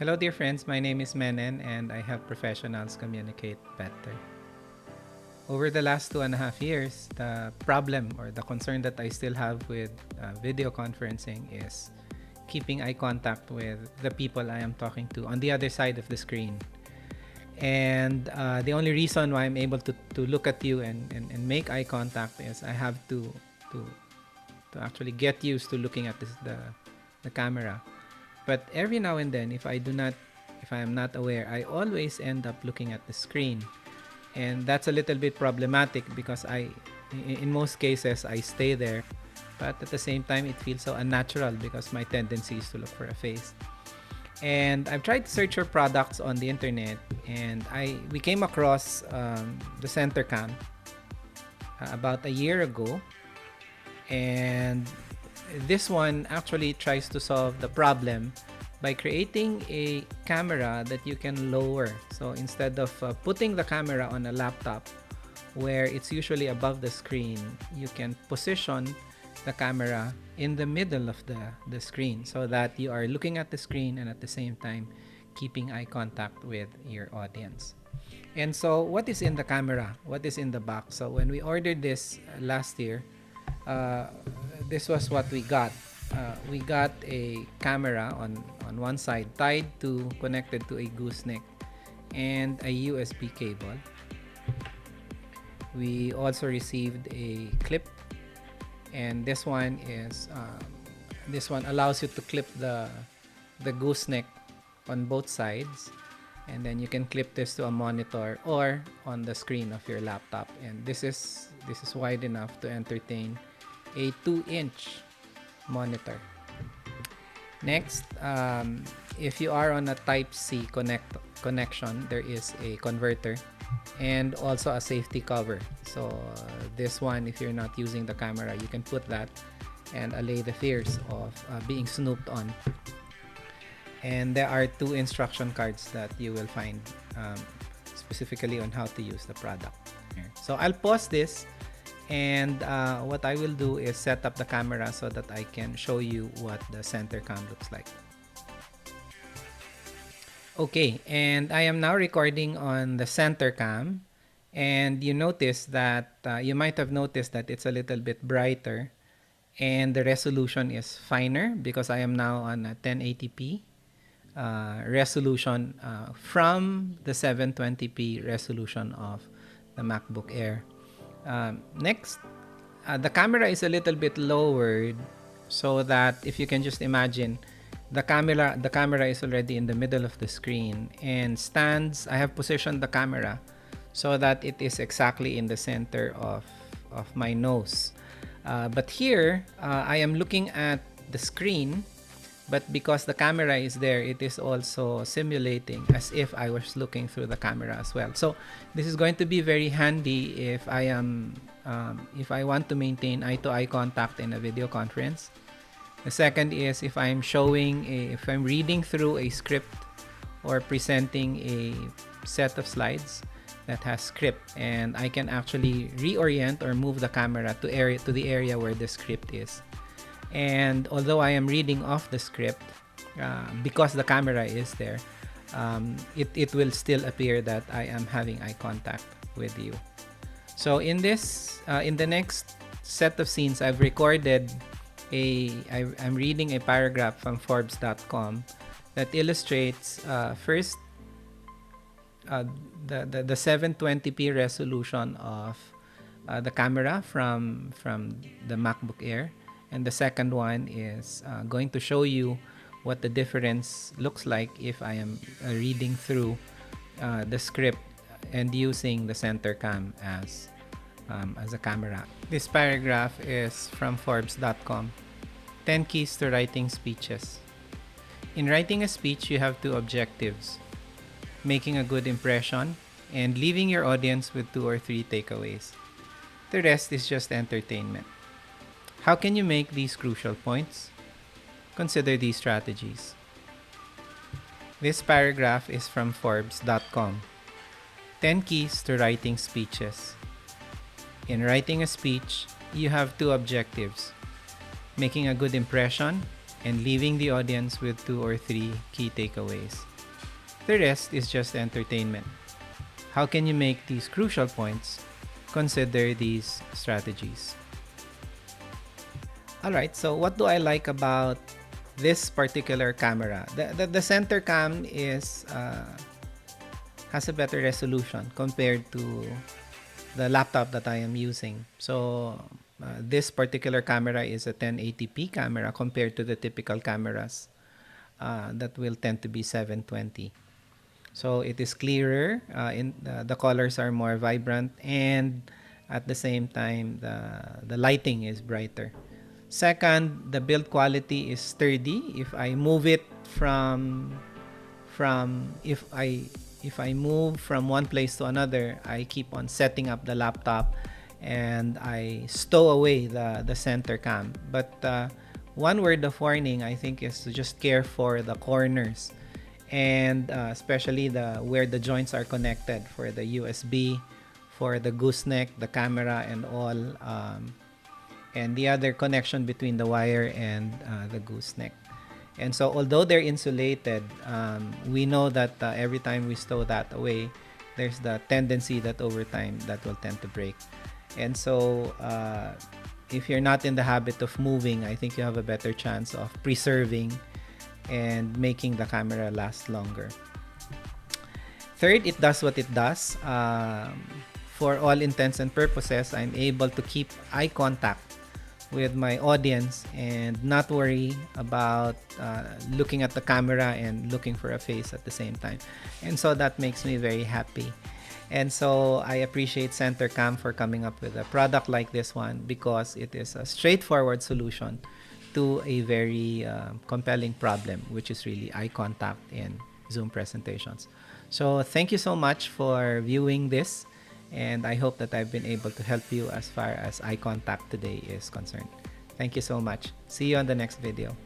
Hello, dear friends. My name is Menen, and I help professionals communicate better. Over the last 2.5 years, the problem or the concern that I still have with video conferencing is keeping eye contact with the people I am talking to on the other side of the screen. And the only reason why I'm able to look at you and make eye contact is I have to, to actually get used to looking at the camera. But every now and then, if I am not aware, I always end up looking at the screen. And that's a little bit problematic because in most cases, I stay there. But at the same time, it feels so unnatural because my tendency is to look for a face. And I've tried to search for products on the internet, and we came across the CenterCam about a year ago. And this one actually tries to solve the problem by creating a camera that you can lower. So instead of putting the camera on a laptop where it's usually above the screen, you can position the camera in the middle of the screen so that you are looking at the screen and at the same time keeping eye contact with your audience. And so what is in the camera? What is in the box? So when we ordered this last year, this was what we got. We got a camera on one side connected to a gooseneck and a USB cable. We also received a clip, and this one allows you to clip the gooseneck on both sides, and then you can clip this to a monitor or on the screen of your laptop. And this is wide enough to entertain a 2-inch monitor. Next, if you are on a Type-C connection, there is a converter and also a safety cover. So this one, if you're not using the camera, you can put that and allay the fears of being snooped on. And there are 2 instruction cards that you will find specifically on how to use the product. So I'll pause this, and what I will do is set up the camera so that I can show you what the CenterCam looks like. Okay, and I am now recording on the CenterCam, and you might have noticed that it's a little bit brighter and the resolution is finer because I am now on a 1080p resolution from the 720p resolution of the MacBook Air. Next, the camera is a little bit lowered so that if you can just imagine, the camera is already in the middle of the screen and I have positioned the camera so that it is exactly in the center of my nose. But here, I am looking at the screen, but because the camera is there, it is also simulating as if I was looking through the camera as well. So this is going to be very handy if I want to maintain eye-to-eye contact in a video conference. The second is if I'm reading through a script or presenting a set of slides that has script, and I can actually reorient or move the camera to the area where the script is. And although I am reading off the script, because the camera is there, it will still appear that I am having eye contact with you. So in the next set of scenes, I'm reading a paragraph from Forbes.com that illustrates first the 720p resolution of the camera from the MacBook Air. And the second one is going to show you what the difference looks like if I am reading through the script and using the CenterCam as a camera. This paragraph is from Forbes.com. 10 keys to writing speeches. In writing a speech, you have 2 objectives: making a good impression and leaving your audience with 2 or 3 takeaways. The rest is just entertainment. How can you make these crucial points? Consider these strategies. This paragraph is from Forbes.com. 10 keys to writing speeches. In writing a speech, you have 2 objectives: making a good impression and leaving the audience with 2 or 3 key takeaways. The rest is just entertainment. How can you make these crucial points? Consider these strategies. Alright, so what do I like about this particular camera? The center cam is has a better resolution compared to the laptop that I am using. So this particular camera is a 1080p camera compared to the typical cameras that will tend to be 720. So it is clearer, the colors are more vibrant, and at the same time the lighting is brighter. Second, the build quality is sturdy. If I move it if I move from one place to another, I keep on setting up the laptop and I stow away the center cam. But one word of warning, I think, is to just care for the corners, and especially where the joints are connected for the USB, for the gooseneck, the camera, and all, and the other connection between the wire and the gooseneck. And so although they're insulated, we know that every time we stow that away, there's the tendency that over time that will tend to break. And so if you're not in the habit of moving, I think you have a better chance of preserving and making the camera last longer. Third, it does what it does. For all intents and purposes, I'm able to keep eye contact with my audience and not worry about looking at the camera and looking for a face at the same time. And so that makes me very happy. And so I appreciate Centercam for coming up with a product like this one, because it is a straightforward solution to a very compelling problem, which is really eye contact in Zoom presentations. So thank you so much for viewing this, and I hope that I've been able to help you as far as eye contact today is concerned. Thank you so much. See you on the next video.